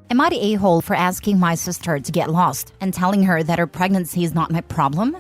Am I the a-hole for asking my sister to get lost and telling her that her pregnancy is not my problem?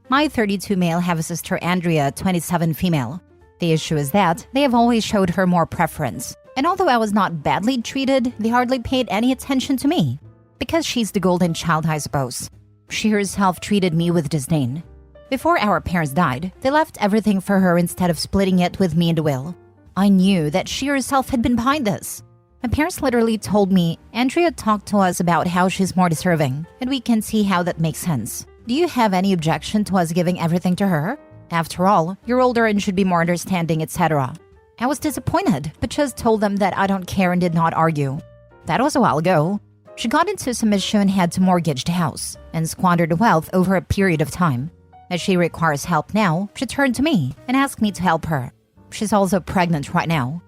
My 32 male have a sister Andrea, 27 female. The issue is that they have always showed her more preference. And although I was not badly treated, they hardly paid any attention to me. Because she's the golden child, I suppose. She herself treated me with disdain. Before our parents died, they left everything for her instead of splitting it with me in the will. I knew that she herself had been behind this. My parents literally told me, Andrea talked to us about how she's more deserving, and we can see how that makes sense. Do you have any objection to us giving everything to her? After all, you're older and should be more understanding, etc. I was disappointed, but just told them that I don't care and did not argue. That was a while ago. She got into some issue and had to mortgage the house, and squandered the wealth over a period of time. As she requires help now, she turned to me and asked me to help her. She's also pregnant right now.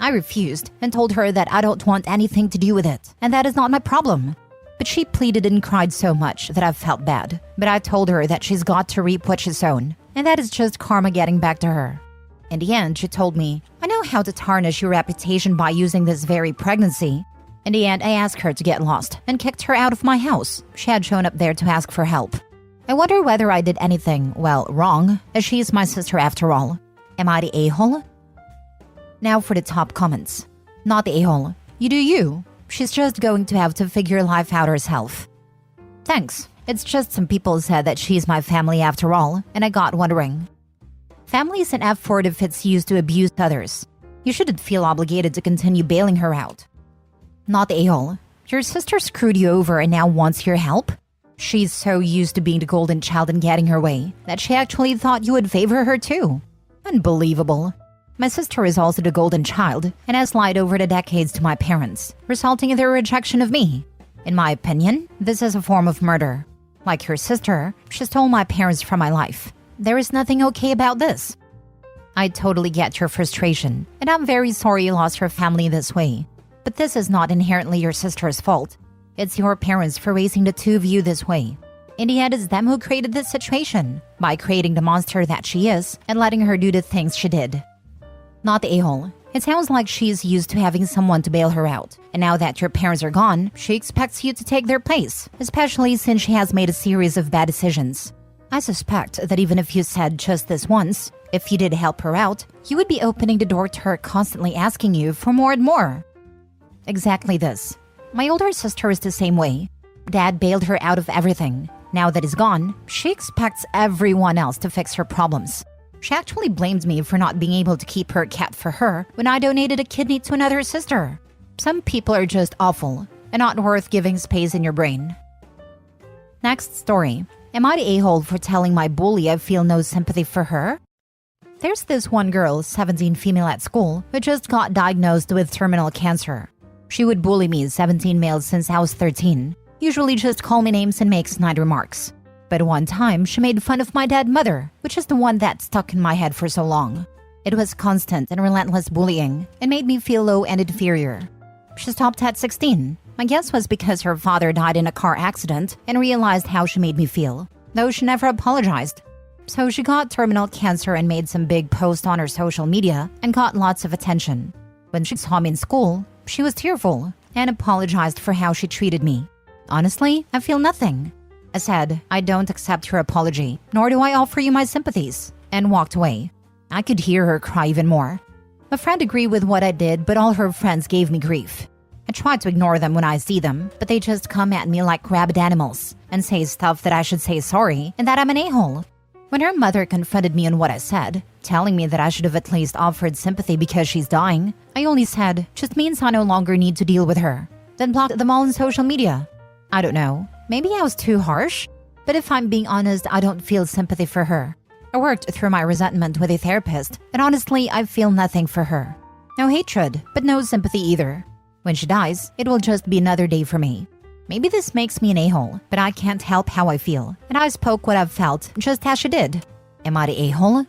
I refused and told her that I don't want anything to do with it, and that is not my problem. But she pleaded and cried so much that I felt bad. But I told her that she's got to reap what she's sown, and that is just karma getting back to her. In the end, she told me, I know how to tarnish your reputation by using this very pregnancy. In the end, I asked her to get lost and kicked her out of my house. She had shown up there to ask for help. I wonder whether I did anything, well, wrong, as she is my sister after all. Am I the a-hole? Now for the top comments. Not the a-hole. You do you. She's just going to have to figure life out herself. Thanks. It's just some people said that she's my family after all, and I got wondering. Family is an F word if it's used to abuse others. You shouldn't feel obligated to continue bailing her out. Not the a-hole. Your sister screwed you over and now wants your help? She's so used to being the golden child and getting her way that she actually thought you would favor her too. Unbelievable. My sister is also the golden child and has lied over the decades to my parents, resulting in their rejection of me. In my opinion, this is a form of murder. Like her sister, she stole my parents from my life. There is nothing okay about this. I totally get your frustration, and I'm very sorry you lost your family this way. But this is not inherently your sister's fault. It's your parents for raising the two of you this way. In the end, it's them who created this situation, by creating the monster that she is and letting her do the things she did. Not the a-hole. It sounds like she's used to having someone to bail her out, and now that your parents are gone, she expects you to take their place, especially since she has made a series of bad decisions. I suspect that even if you said just this once, if you did help her out, you would be opening the door to her constantly asking you for more and more. Exactly this. My older sister is the same way. Dad bailed her out of everything. Now that he's gone, she expects everyone else to fix her problems. She actually blamed me for not being able to keep her cat for her when I donated a kidney to another sister. Some people are just awful and not worth giving space in your brain. Next story. Am I the a-hole for telling my bully I feel no sympathy for her? There's this one girl, 17 female at school, who just got diagnosed with terminal cancer. She would bully me, 17 male, since I was 13. Usually just call me names and make snide remarks. But one time, she made fun of my dead mother, which is the one that stuck in my head for so long. It was constant and relentless bullying and made me feel low and inferior. She stopped at 16. My guess was because her father died in a car accident and realized how she made me feel, though she never apologized. So she got terminal cancer and made some big post on her social media and got lots of attention. When she saw me in school, she was tearful and apologized for how she treated me. Honestly, I feel nothing. I said, I don't accept your apology, nor do I offer you my sympathies, and walked away. I could hear her cry even more. My friend agreed with what I did, but all her friends gave me grief. I try to ignore them when I see them, but they just come at me like rabid animals and say stuff that I should say sorry and that I'm an a-hole. When her mother confronted me on what I said, telling me that I should have at least offered sympathy because she's dying, I only said, just means I no longer need to deal with her, then blocked them all on social media. I don't know. Maybe I was too harsh, but if I'm being honest, I don't feel sympathy for her. I worked through my resentment with a therapist, and honestly, I feel nothing for her. No hatred, but no sympathy either. When she dies, it will just be another day for me. Maybe this makes me an a-hole, but I can't help how I feel, and I spoke what I've felt just as she did. Am I the a-hole?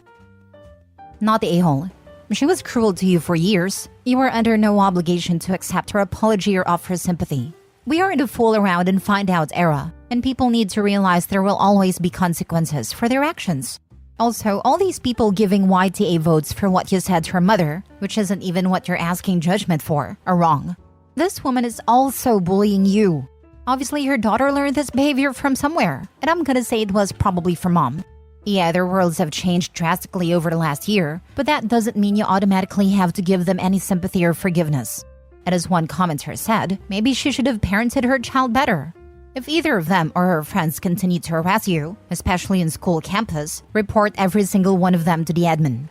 Not the a-hole. She was cruel to you for years. You are under no obligation to accept her apology or offer sympathy. We are in the fool around and find out era, and people need to realize there will always be consequences for their actions. Also, all these people giving YTA votes for what you said to her mother, which isn't even what you're asking judgment for, are wrong. This woman is also bullying you. Obviously, her daughter learned this behavior from somewhere, and I'm gonna say it was probably from mom. Yeah, their worlds have changed drastically over the last year, but that doesn't mean you automatically have to give them any sympathy or forgiveness. And as one commenter said, maybe she should have parented her child better. If either of them or her friends continue to harass you, especially in school campus, report every single one of them to the admin.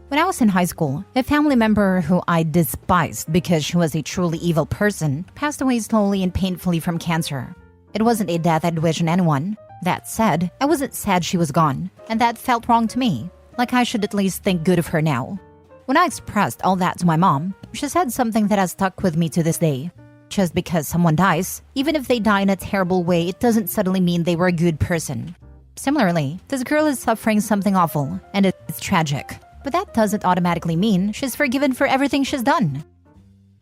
When I was in high school, a family member who I despised because she was a truly evil person passed away slowly and painfully from cancer. It wasn't a death I'd wish on anyone. That said, I wasn't sad she was gone, and that felt wrong to me, like I should at least think good of her now. When I expressed all that to my mom, she said something that has stuck with me to this day. Just because someone dies, even if they die in a terrible way, it doesn't suddenly mean they were a good person. Similarly, this girl is suffering something awful, and it's tragic. But that doesn't automatically mean she's forgiven for everything she's done.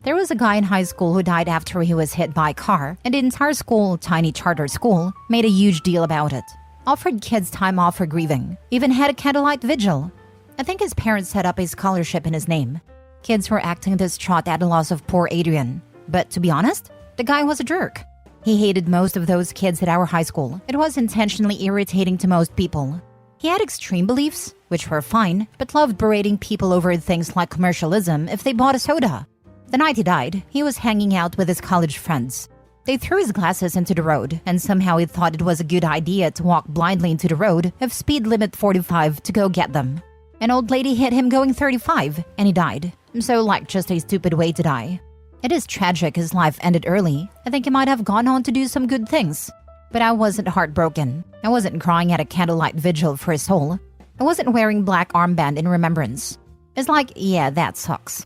There was a guy in high school who died after he was hit by a car, and the entire school, tiny charter school, made a huge deal about it. Offered kids time off for grieving, even had a candlelight vigil. I think his parents set up a scholarship in his name. Kids were acting distraught at the loss of poor Adrian. But to be honest, the guy was a jerk. He hated most of those kids at our high school. It was intentionally irritating to most people. He had extreme beliefs, which were fine, but loved berating people over things like commercialism if they bought a soda. The night he died, he was hanging out with his college friends. They threw his glasses into the road, and somehow he thought it was a good idea to walk blindly into the road if speed limit 45 to go get them. An old lady hit him going 35, and he died. So like just a stupid way to die. It is tragic his life ended early. I think he might have gone on to do some good things. But I wasn't heartbroken. I wasn't crying at a candlelight vigil for his soul. I wasn't wearing black armband in remembrance. It's like, yeah, that sucks.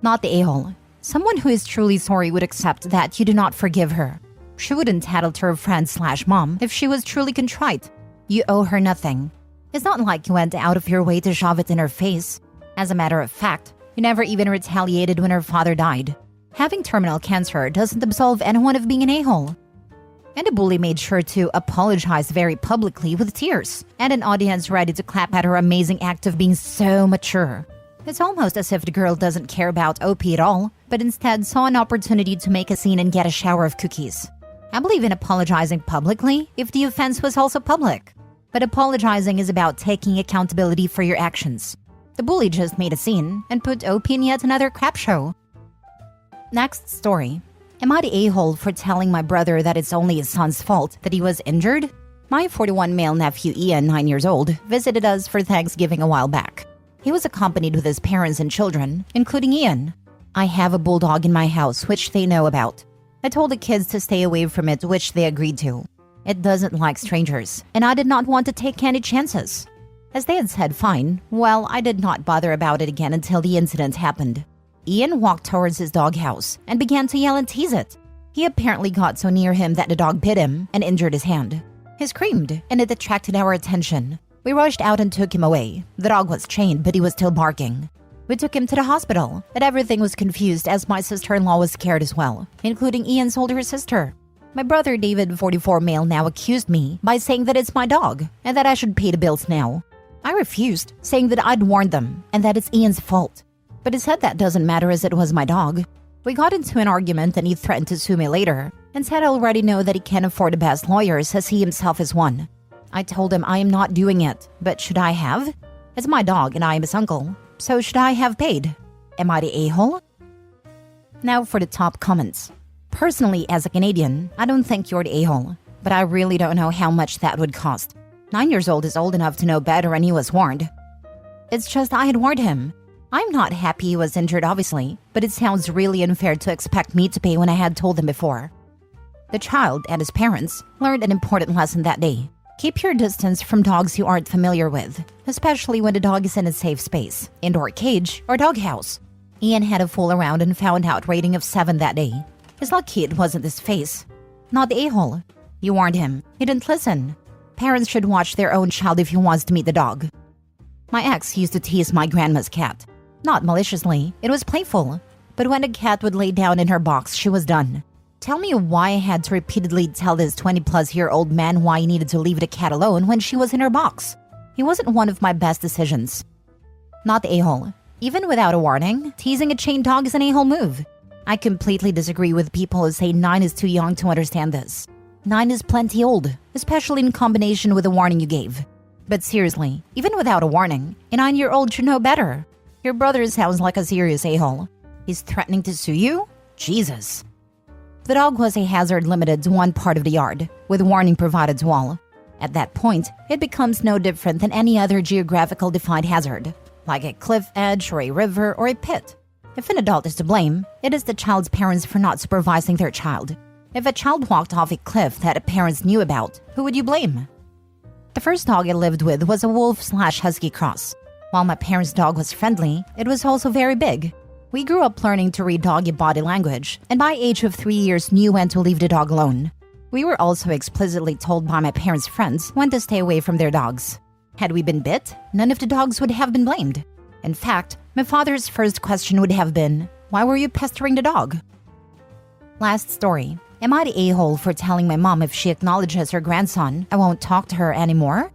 Not the a-hole. Someone who is truly sorry would accept that you do not forgive her. She wouldn't tattle to her friend/mom if she was truly contrite. You owe her nothing. It's not like you went out of your way to shove it in her face. As a matter of fact, you never even retaliated when her father died. Having terminal cancer doesn't absolve anyone of being an a-hole. And the bully made sure to apologize very publicly with tears, and an audience ready to clap at her amazing act of being so mature. It's almost as if the girl doesn't care about OP at all, but instead saw an opportunity to make a scene and get a shower of cookies. I believe in apologizing publicly if the offense was also public. But apologizing is about taking accountability for your actions. The bully just made a scene and put OP in yet another crap show. Next story. Am I the a-hole for telling my brother that it's only his son's fault that he was injured? My 41 male nephew Ian, 9 years old, visited us for Thanksgiving a while back. He was accompanied with his parents and children, including Ian. I have a bulldog in my house, which they know about. I told the kids to stay away from it, which they agreed to. It doesn't like strangers, and I did not want to take any chances. As they had said fine, well, I did not bother about it again until the incident happened. Ian walked towards his doghouse and began to yell and tease it. He apparently got so near him that the dog bit him and injured his hand. He screamed, and it attracted our attention. We rushed out and took him away. The dog was chained, but he was still barking. We took him to the hospital, but everything was confused as my sister-in-law was scared as well, including Ian's older sister. My brother David, 44 male, now accused me by saying that it's my dog and that I should pay the bills now. I refused, saying that I'd warned them and that it's Ian's fault. But he said that doesn't matter as it was my dog. We got into an argument and he threatened to sue me later and said I already know that he can't afford the best lawyers as he himself is one. I told him I am not doing it, but should I have? It's my dog and I am his uncle, so should I have paid? Am I the a-hole? Now for the top comments. Personally, as a Canadian, I don't think you're the a-hole, but I really don't know how much that would cost. 9 years old is old enough to know better and he was warned. It's just I had warned him. I'm not happy he was injured, obviously, but it sounds really unfair to expect me to pay when I had told him before. The child and his parents learned an important lesson that day. Keep your distance from dogs you aren't familiar with, especially when the dog is in a safe space, indoor cage, or doghouse. Ian had a fool around and found out rating of 7 that day. He's lucky it wasn't his face. Not the a-hole. You warned him. He didn't listen. Parents should watch their own child if he wants to meet the dog. My ex used to tease my grandma's cat. Not maliciously, it was playful. But when the cat would lay down in her box, she was done. Tell me why I had to repeatedly tell this 20-plus-year-old man why he needed to leave the cat alone when she was in her box. He wasn't one of my best decisions. Not the a-hole. Even without a warning, teasing a chained dog is an a-hole move. I completely disagree with people who say 9 is too young to understand this. 9 is plenty old, especially in combination with the warning you gave. But seriously, even without a warning, a 9-year-old should know better. Your brother sounds like a serious a-hole. He's threatening to sue you? Jesus. The dog was a hazard limited to one part of the yard, with warning provided to all. At that point, it becomes no different than any other geographical defined hazard, like a cliff edge or a river or a pit. If an adult is to blame, it is the child's parents for not supervising their child. If a child walked off a cliff that the parents knew about, who would you blame? The first dog I lived with was a wolf/husky cross. While my parents' dog was friendly, it was also very big. We grew up learning to read doggy body language, and by age of 3 years knew when to leave the dog alone. We were also explicitly told by my parents' friends when to stay away from their dogs. Had we been bit, none of the dogs would have been blamed. In fact, my father's first question would have been, "Why were you pestering the dog?" Last story. Am I the a-hole for telling my mom if she acknowledges her grandson, I won't talk to her anymore?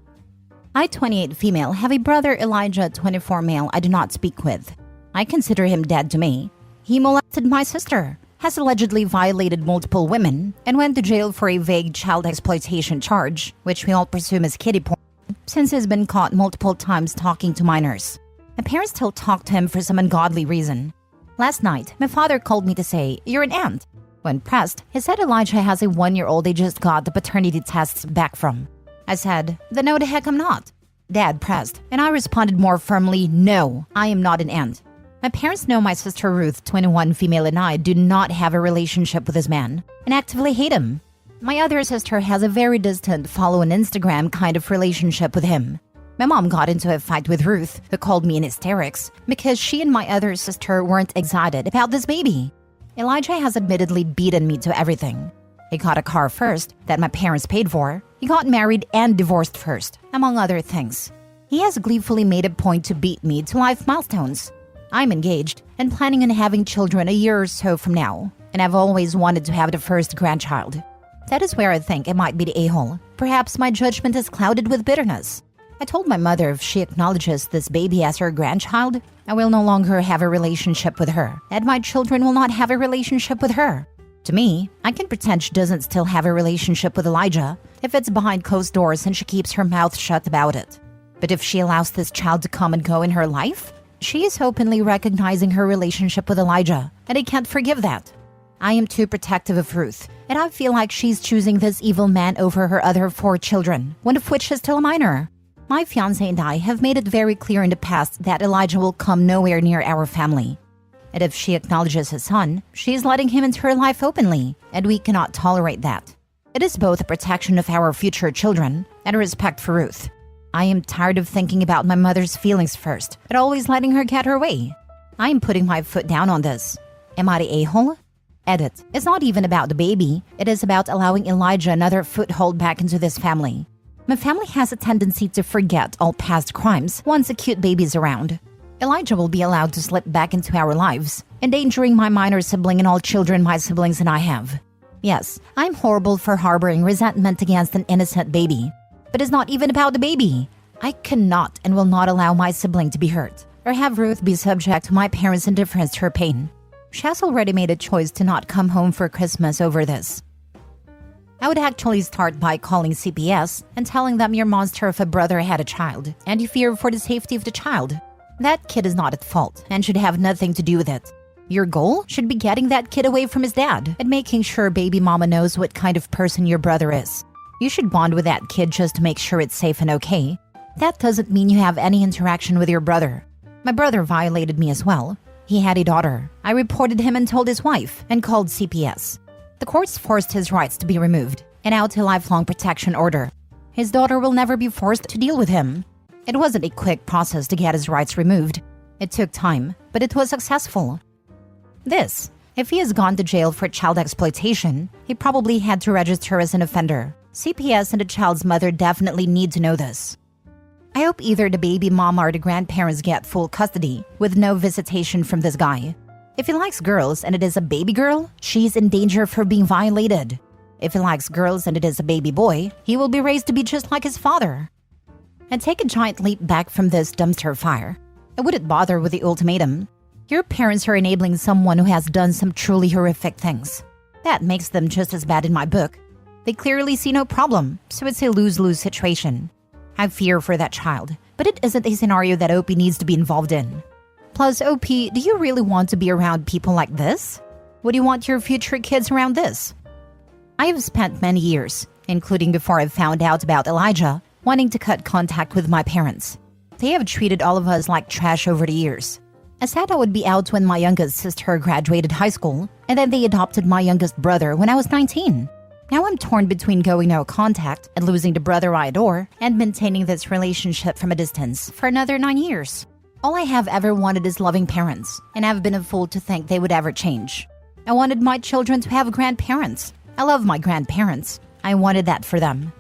I, 28 female, have a brother Elijah, 24 male, I do not speak with. I consider him dead to me. He molested my sister, has allegedly violated multiple women, and went to jail for a vague child exploitation charge, which we all presume is kiddie porn, since he's been caught multiple times talking to minors. My parents still talk to him for some ungodly reason. Last night, my father called me to say, "You're an aunt." When pressed, he said Elijah has a 1-year-old they just got the paternity tests back from. I said, "Then no the heck I'm not." Dad pressed, and I responded more firmly, "No, I am not an aunt." My parents know my sister Ruth, 21 female, and I do not have a relationship with this man, and actively hate him. My other sister has a very distant follow on Instagram kind of relationship with him. My mom got into a fight with Ruth, who called me in hysterics, because she and my other sister weren't excited about this baby. Elijah has admittedly beaten me to everything. He got a car first, that my parents paid for. He got married and divorced first, among other things. He has gleefully made a point to beat me to life milestones. I'm engaged and planning on having children a year or so from now, and I've always wanted to have the first grandchild. That is where I think I might be the a-hole. Perhaps my judgment is clouded with bitterness. I told my mother if she acknowledges this baby as her grandchild, I will no longer have a relationship with her, and my children will not have a relationship with her. To me, I can pretend she doesn't still have a relationship with Elijah if it's behind closed doors and she keeps her mouth shut about it. But if she allows this child to come and go in her life, she is openly recognizing her relationship with Elijah, and I can't forgive that. I am too protective of Ruth, and I feel like she's choosing this evil man over her other 4 children, one of which is still a minor. My fiancé and I have made it very clear in the past that Elijah will come nowhere near our family. And if she acknowledges his son, she is letting him into her life openly, and we cannot tolerate that. It is both a protection of our future children and a respect for Ruth. I am tired of thinking about my mother's feelings first, but always letting her get her way. I am putting my foot down on this. Am I the a-hole? Edit. It's not even about the baby. It is about allowing Elijah another foothold back into this family. My family has a tendency to forget all past crimes once a cute baby is around. Elijah will be allowed to slip back into our lives, endangering my minor sibling and all children my siblings and I have. Yes, I'm horrible for harboring resentment against an innocent baby. But it's not even about the baby. I cannot and will not allow my sibling to be hurt, or have Ruth be subject to my parents' indifference to her pain. She has already made a choice to not come home for Christmas over this. I would actually start by calling CPS and telling them your monster of a brother had a child, and you fear for the safety of the child. That kid is not at fault and should have nothing to do with it. Your goal should be getting that kid away from his dad and making sure baby mama knows what kind of person your brother is. You should bond with that kid just to make sure it's safe and okay. That doesn't mean you have any interaction with your brother. My brother violated me as well. He had a daughter. I reported him and told his wife and called CPS. The courts forced his rights to be removed and out a lifelong protection order. His daughter will never be forced to deal with him. It wasn't a quick process to get his rights removed. It took time, but it was successful. If he has gone to jail for child exploitation, he probably had to register as an offender. CPS and the child's mother definitely need to know this. I hope either the baby mama or the grandparents get full custody, with no visitation from this guy. If he likes girls and it is a baby girl, she's in danger for being violated. If he likes girls and it is a baby boy, he will be raised to be just like his father. and take a giant leap back from this dumpster fire. I wouldn't bother with the ultimatum. Your parents are enabling someone who has done some truly horrific things. That makes them just as bad in my book. They clearly see no problem, so it's a lose-lose situation. I fear for that child, but it isn't a scenario that OP needs to be involved in. Plus, OP, do you really want to be around people like this? Would you want your future kids around this? I have spent many years, including before I found out about Elijah, wanting to cut contact with my parents. They have treated all of us like trash over the years. I said I would be out when my youngest sister graduated high school, and then they adopted my youngest brother when I was 19. Now I'm torn between going no contact and losing the brother I adore and maintaining this relationship from a distance for another 9 years. All I have ever wanted is loving parents, and I've been a fool to think they would ever change. I wanted my children to have grandparents. I love my grandparents. I wanted that for them.